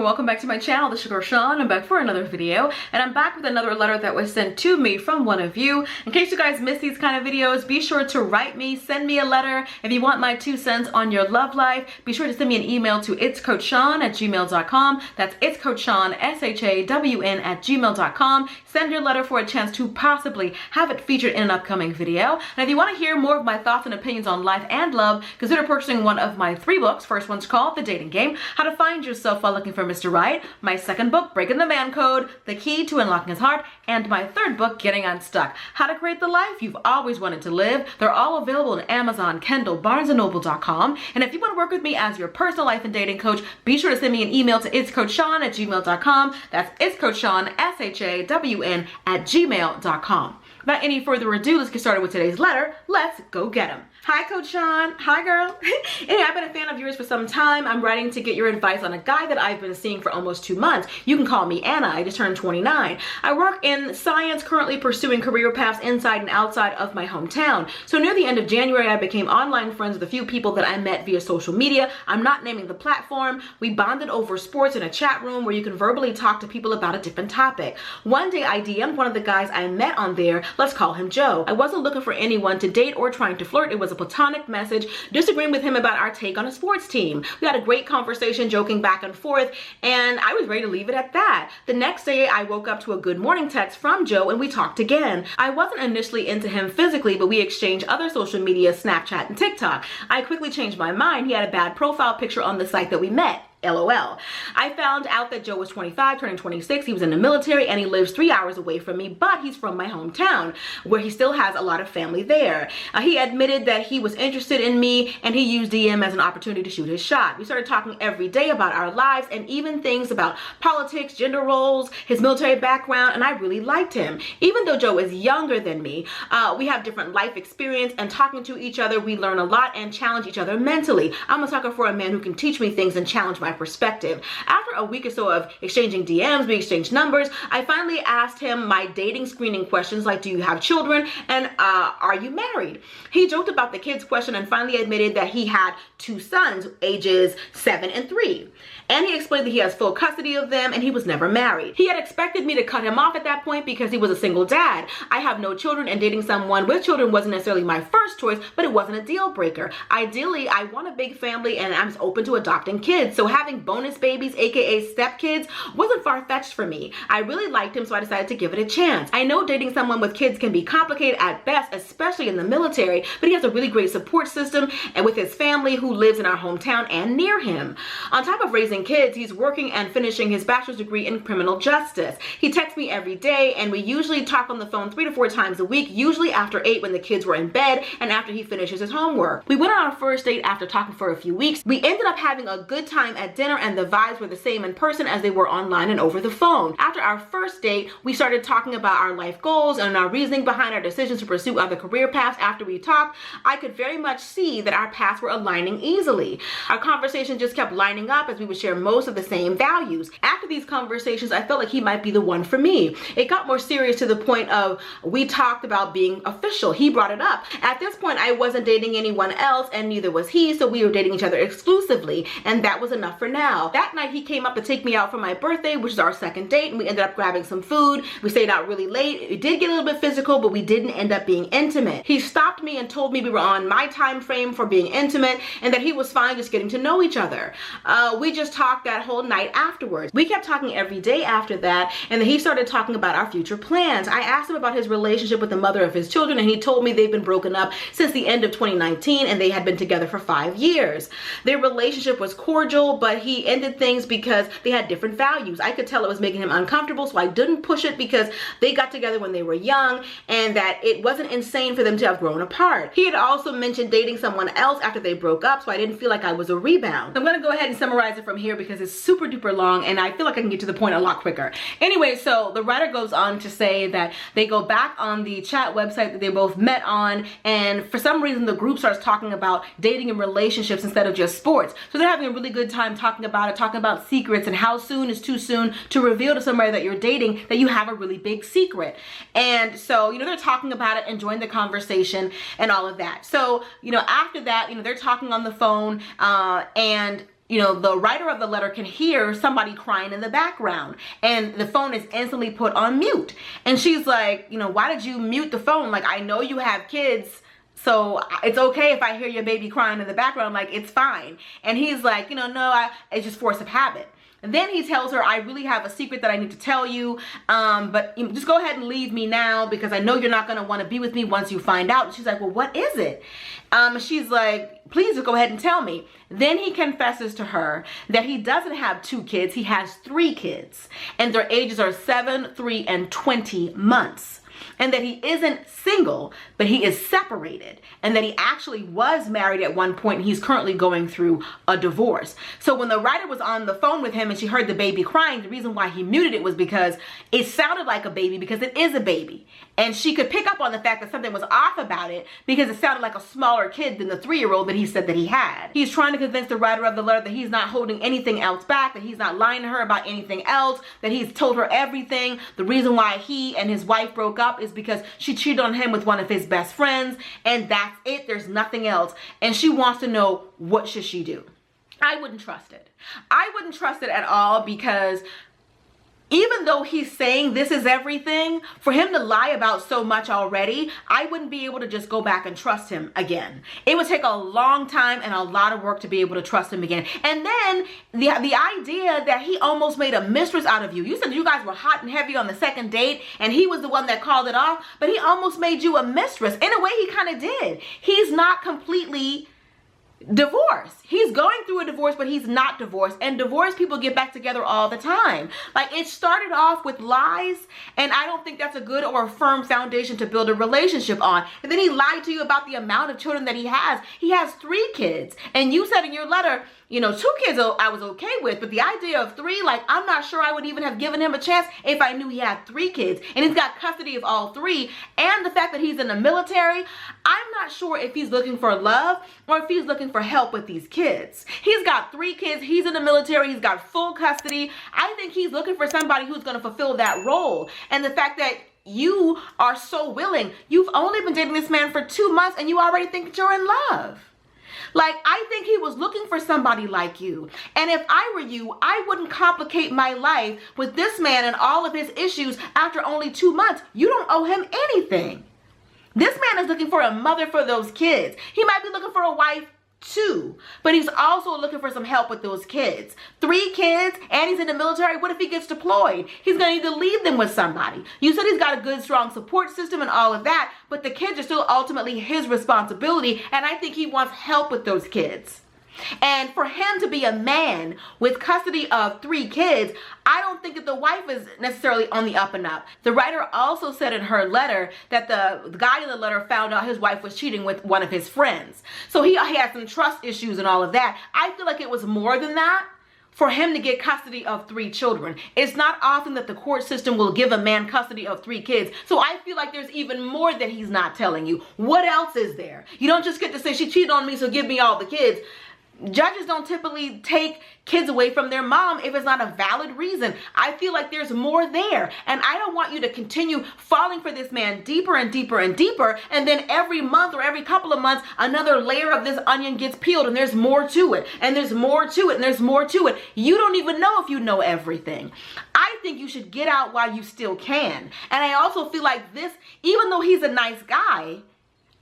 and welcome back to my channel, The Sugar Shawn. I'm back for another video, and I'm back with another letter that was sent to me from one of you. In case you guys miss these kind of videos, be sure to write me, send me a letter. If you want my 2 cents on your love life, be sure to send me an email to itscoachshawn@gmail.com. That's itscoachshawn, SHAWN @gmail.com. Send your letter for a chance to possibly have it featured in an upcoming video. And if you want to hear more of my thoughts and opinions on life and love, consider purchasing one of my 3 books. First one's called The Dating Game: How to Find Yourself While Looking for Mr. Right. My second book, Breaking the Man Code: The Key to Unlocking His Heart. And my third book, Getting Unstuck: How to Create the Life You've Always Wanted to Live. They're all available on Amazon, Kindle, BarnesandNoble.com. And if you want to work with me as your personal life and dating coach, be sure to send me an email to itscoachshawn@gmail.com. That's itscoachshawn, SHAWN @gmail.com. Without any further ado, let's get started with today's letter. Let's go get him. Hi, Coach Shawn. Hi, girl. Anyway, I've been a fan of yours for some time. I'm writing to get your advice on a guy that I've been seeing for almost 2 months. You can call me Anna. I just turned 29. I work in science, currently pursuing career paths inside and outside of my hometown. So near the end of January, I became online friends with a few people that I met via social media. I'm not naming the platform. We bonded over sports in a chat room where you can verbally talk to people about a different topic. One day, I DM'd one of the guys I met on there. Let's call him Joe. I wasn't looking for anyone to date or trying to flirt. It was a platonic message, disagreeing with him about our take on a sports team. We had a great conversation, joking back and forth, and I was ready to leave it at that. The next day, I woke up to a good morning text from Joe, and we talked again. I wasn't initially into him physically, but we exchanged other social media, Snapchat and TikTok. I quickly changed my mind. He had a bad profile picture on the site that we met. LOL. I found out that Joe was 25, turning 26. He was in the military and he lives 3 hours away from me, but he's from my hometown where he still has a lot of family there. He admitted that he was interested in me and he used DM as an opportunity to shoot his shot. We started talking every day about our lives and even things about politics, gender roles, his military background, and I really liked him. Even though Joe is younger than me, we have different life experience, and talking to each other, we learn a lot and challenge each other mentally. I'm a sucker for a man who can teach me things and challenge my perspective. After a week or so of exchanging DMs, we exchanged numbers. I finally asked him my dating screening questions like, do you have children, and are you married? He joked about the kids question and finally admitted that he had 2 sons, ages 7 and 3. And he explained that he has full custody of them and he was never married. He had expected me to cut him off at that point because he was a single dad. I have no children, and dating someone with children wasn't necessarily my first choice, but it wasn't a deal breaker. Ideally, I want a big family and I'm open to adopting kids, so having bonus babies, aka stepkids, wasn't far-fetched for me. I really liked him, so I decided to give it a chance. I know dating someone with kids can be complicated at best, especially in the military, but he has a really great support system and with his family who lives in our hometown and near him. On top of raising kids, he's working and finishing his bachelor's degree in criminal justice. He texts me every day and we usually talk on the phone 3 to 4 times a week, usually after 8 when the kids were in bed and after he finishes his homework. We went on our first date after talking for a few weeks. We ended up having a good time at dinner and the vibes were the same in person as they were online and over the phone. After our first date, we started talking about our life goals and our reasoning behind our decisions to pursue other career paths. After we talked, I could very much see that our paths were aligning easily. Our conversation just kept lining up as we would share most of the same values. After these conversations, I felt like he might be the one for me. It got more serious to the point of we talked about being official. He brought it up. At this point, I wasn't dating anyone else and neither was he, so we were dating each other exclusively, and that was enough for now. That night, he came up to take me out for my birthday, which is our second date, and we ended up grabbing some food. We stayed out really late. It did get a little bit physical, but we didn't end up being intimate. He stopped me and told me we were on my time frame for being intimate and that he was fine just getting to know each other. We just talked that whole night afterwards. We kept talking every day after that, and then he started talking about our future plans. I asked him about his relationship with the mother of his children, and he told me they've been broken up since the end of 2019 and they had been together for 5 years. Their relationship was cordial, but he ended things because they had different values. I could tell it was making him uncomfortable, so I didn't push it because they got together when they were young and that it wasn't insane for them to have grown apart. He had also mentioned dating someone else after they broke up, so I didn't feel like I was a rebound. I'm gonna go ahead and summarize it from here because it's super duper long and I feel like I can get to the point a lot quicker. Anyway, so the writer goes on to say that they go back on the chat website that they both met on, and for some reason the group starts talking about dating and relationships instead of just sports. So they're having a really good time talking about it, talking about secrets and how soon is too soon to reveal to somebody that you're dating that you have a really big secret. And so, they're talking about it, enjoying the conversation and all of that. So, after that, they're talking on the phone and the writer of the letter can hear somebody crying in the background, and the phone is instantly put on mute. And she's like, why did you mute the phone? Like, I know you have kids, so it's okay if I hear your baby crying in the background. Like, it's fine. And he's like, no, it's just force of habit. And then he tells her, I really have a secret that I need to tell you, but just go ahead and leave me now, because I know you're not going to want to be with me once you find out. And she's like, well, what is it? She's like, please just go ahead and tell me. Then he confesses to her that he doesn't have 2 kids. He has 3 kids, and their ages are 7, 3, and 20 months. And that he isn't single, but he is separated, and that he actually was married at one point, and he's currently going through a divorce. So when the writer was on the phone with him and she heard the baby crying, the reason why he muted it was because it sounded like a baby, because it is a baby. And she could pick up on the fact that something was off about it because it sounded like a smaller kid than the 3-year-old that he said that he had. He's trying to convince the writer of the letter that he's not holding anything else back, that he's not lying to her about anything else, that he's told her everything. The reason why he and his wife broke up is because she cheated on him with one of his best friends, and that's it. There's nothing else. And she wants to know, what should she do? I wouldn't trust it. I wouldn't trust it at all, because even though he's saying this is everything, for him to lie about so much already, I wouldn't be able to just go back and trust him again. It would take a long time and a lot of work to be able to trust him again. And then the idea that he almost made a mistress out of you. You said you guys were hot and heavy on the second date, and he was the one that called it off, but he almost made you a mistress. In a way, he kind of did. He's not completely divorce. He's going through a divorce, but he's not divorced. And divorced people get back together all the time. Like, it started off with lies, and I don't think that's a good or a firm foundation to build a relationship on. And then he lied to you about the amount of children that he has. He has 3 kids. And you said in your letter, 2 kids I was okay with, but the idea of 3, like, I'm not sure I would even have given him a chance if I knew he had 3 kids. And he's got custody of all 3. And the fact that he's in the military, I'm not sure if he's looking for love or if he's looking for help with these kids. He's got 3 kids. He's in the military. He's got full custody. I think he's looking for somebody who's going to fulfill that role. And the fact that you are so willing, you've only been dating this man for 2 months and you already think that you're in love. Like, I think he was looking for somebody like you. And if I were you, I wouldn't complicate my life with this man and all of his issues after only 2 months. You don't owe him anything. This man is looking for a mother for those kids. He might be looking for a wife too, but he's also looking for some help with those kids. 3 kids, and he's in the military. What if he gets deployed? He's going to need to leave them with somebody. You said he's got a good, strong support system and all of that, but the kids are still ultimately his responsibility, and I think he wants help with those kids. And for him to be a man with custody of 3 kids, I don't think that the wife is necessarily on the up and up. The writer also said in her letter that the guy in the letter found out his wife was cheating with one of his friends. So he had some trust issues and all of that. I feel like it was more than that for him to get custody of 3 children. It's not often that the court system will give a man custody of 3 kids. So I feel like there's even more that he's not telling you. What else is there? You don't just get to say, she cheated on me, so give me all the kids. Judges don't typically take kids away from their mom if it's not a valid reason. I feel like there's more there. And I don't want you to continue falling for this man deeper and deeper and deeper. And then every month or every couple of months, another layer of this onion gets peeled, and there's more to it. And there's more to it. And there's more to it. You don't even know if you know everything. I think you should get out while you still can. And I also feel like this, even though he's a nice guy,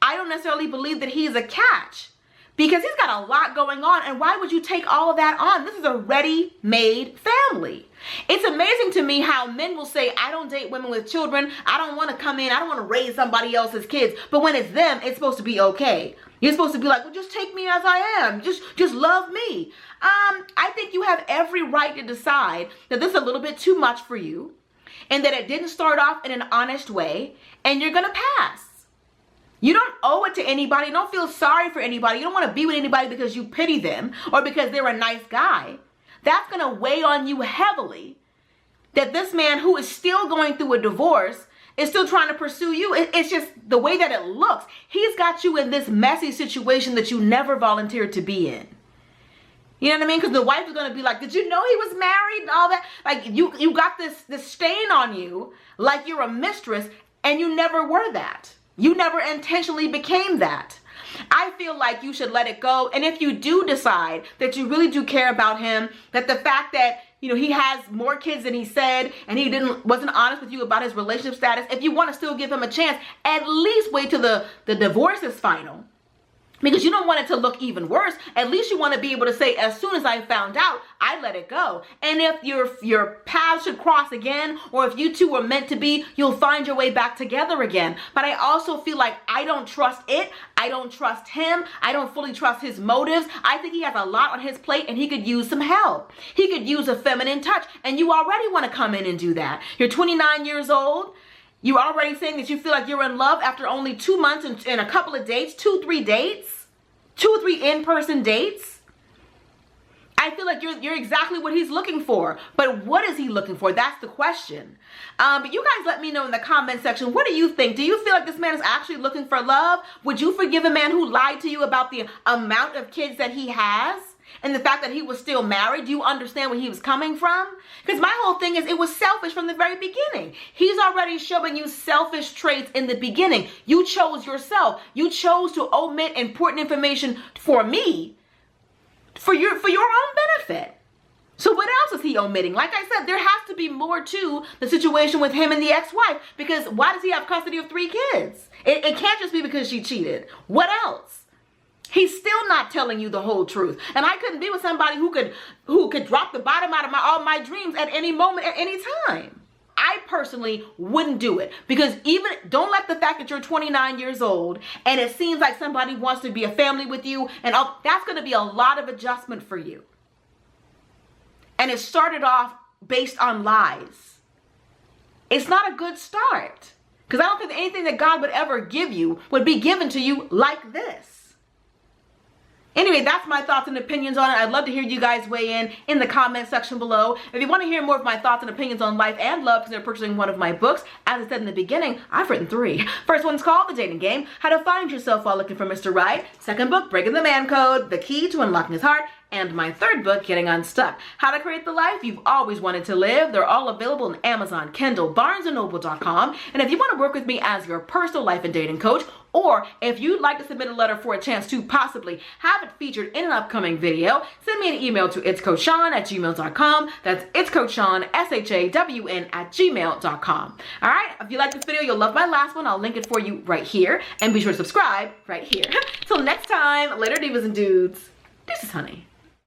I don't necessarily believe that he's a catch. Because he's got a lot going on, and why would you take all of that on? This is a ready-made family. It's amazing to me how men will say, I don't date women with children. I don't want to come in. I don't want to raise somebody else's kids. But when it's them, it's supposed to be okay. You're supposed to be like, well, just take me as I am. Just love me. I think you have every right to decide that this is a little bit too much for you, and that it didn't start off in an honest way, and you're going to pass. You don't owe it to anybody. Don't feel sorry for anybody. You don't want to be with anybody because you pity them or because they're a nice guy. That's going to weigh on you heavily. That this man who is still going through a divorce is still trying to pursue you. It's just the way that it looks. He's got you in this messy situation that you never volunteered to be in. You know what I mean? Because the wife is going to be like, did you know he was married and all that? Like, you got this stain on you like you're a mistress, and you never were that. You never intentionally became that. I feel like you should let it go. And if you do decide that you really do care about him, that the fact that, you know, he has more kids than he said, and he wasn't honest with you about his relationship status, if you want to still give him a chance, at least wait till the divorce is final. Because you don't want it to look even worse. At least you want to be able to say, as soon as I found out, I let it go. And if your paths should cross again, or if you two were meant to be, you'll find your way back together again. But I also feel like I don't trust it. I don't trust him. I don't fully trust his motives. I think he has a lot on his plate and he could use some help. He could use a feminine touch. And you already want to come in and do that. You're 29 years old. You already saying that you feel like you're in love after only 2 months and a couple of dates, 2-3 dates, 2 or 3 in-person dates. I feel like you're exactly what he's looking for. But what is he looking for? That's the question. But you guys let me know in the comment section. What do you think? Do you feel like this man is actually looking for love? Would you forgive a man who lied to you about the amount of kids that he has? And the fact that he was still married? Do you understand where he was coming from? Because my whole thing is it was selfish from the very beginning. He's already showing you selfish traits in the beginning. You chose yourself. You chose to omit important information for me, for your own benefit. So what else is he omitting? Like I said, there has to be more to the situation with him and the ex-wife. Because why does he have custody of 3 kids? It can't just be because she cheated. What else? He's still not telling you the whole truth. And I couldn't be with somebody who could drop the bottom out of all my dreams at any moment, at any time. I personally wouldn't do it, because don't let the fact that you're 29 years old and it seems like somebody wants to be a family with you, and that's going to be a lot of adjustment for you. And it started off based on lies. It's not a good start, because I don't think anything that God would ever give you would be given to you like this. Anyway, that's my thoughts and opinions on it. I'd love to hear you guys weigh in the comment section below. If you want to hear more of my thoughts and opinions on life and love, consider purchasing one of my books. As I said in the beginning, I've written 3. First one's called The Dating Game, How to Find Yourself While Looking for Mr. Right. Second book, Breaking the Man Code, The Key to Unlocking His Heart. And my third book, Getting Unstuck, How to Create the Life You've Always Wanted to Live. They're all available on Amazon, Kindle, BarnesandNoble.com. And if you want to work with me as your personal life and dating coach, or if you'd like to submit a letter for a chance to possibly have it featured in an upcoming video, send me an email to itscoachshawn@gmail.com. That's itscoachshawn, SHAWN @gmail.com. All right, if you like this video, you'll love my last one. I'll link it for you right here. And be sure to subscribe right here. Till next time, later divas and dudes. This is Honey.